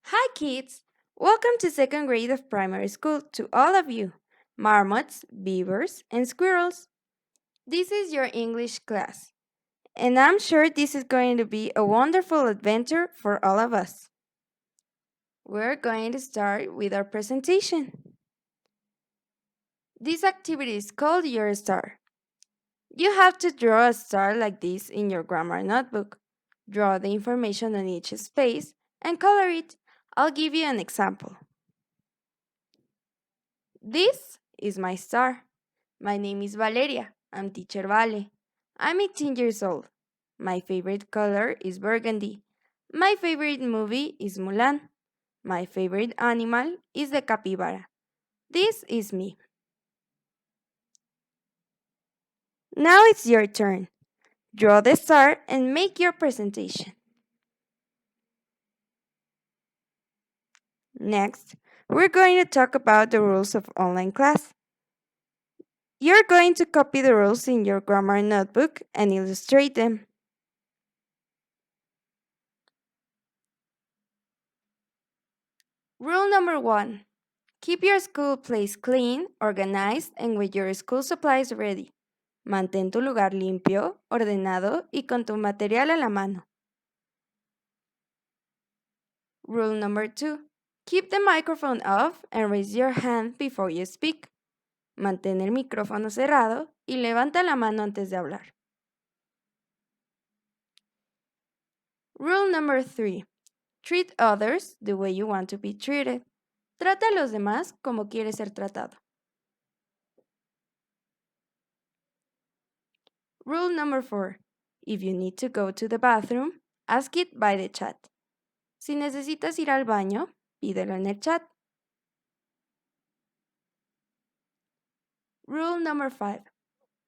Hi, kids! Welcome to second grade of primary school to all of you, marmots, beavers, and squirrels. This is your English class, and I'm sure this is going to be a wonderful adventure for all of us. We're going to start with our presentation. This activity is called Your Star. You have to draw a star like this in your grammar notebook. Draw the information on each space and color it. I'll give you an example. This is my star. My name is Valeria. I'm teacher Vale. I'm 18 years old. My favorite color is burgundy. My favorite movie is Mulan. My favorite animal is the capybara. This is me. Now it's your turn. Draw the star and make your presentation. Next, we're going to talk about the rules of online class. You're going to copy the rules in your grammar notebook and illustrate them. Rule number 1. Keep your school place clean, organized, and with your school supplies ready. Mantén tu lugar limpio, ordenado y con tu material a la mano. Rule number 2. Keep the microphone off and raise your hand before you speak. Mantén el micrófono cerrado y levanta la mano antes de hablar. Rule number 3. Treat others the way you want to be treated. Trata a los demás como quieres ser tratado. Rule number 4. If you need to go to the bathroom, ask it by the chat. Si necesitas ir al baño, pídelo en el chat. Rule number 5.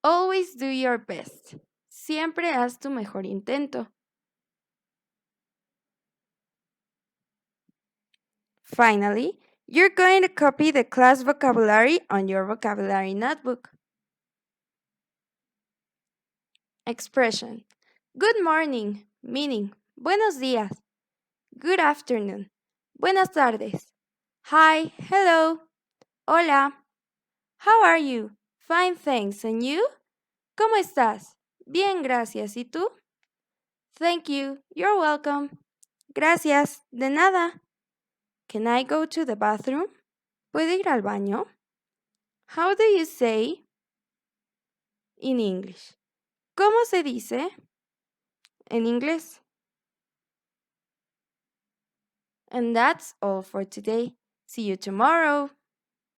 Always do your best. Siempre haz tu mejor intento. Finally, you're going to copy the class vocabulary on your vocabulary notebook. Expression. Good morning, meaning buenos días. Good afternoon. Buenas tardes. Hi, hello. Hola. How are you? Fine, thanks. And you? ¿Cómo estás? Bien, gracias. ¿Y tú? Thank you. You're welcome. Gracias. De nada. Can I go to the bathroom? ¿Puedo ir al baño? How do you say in English? ¿Cómo se dice en inglés? And that's all for today. See you tomorrow.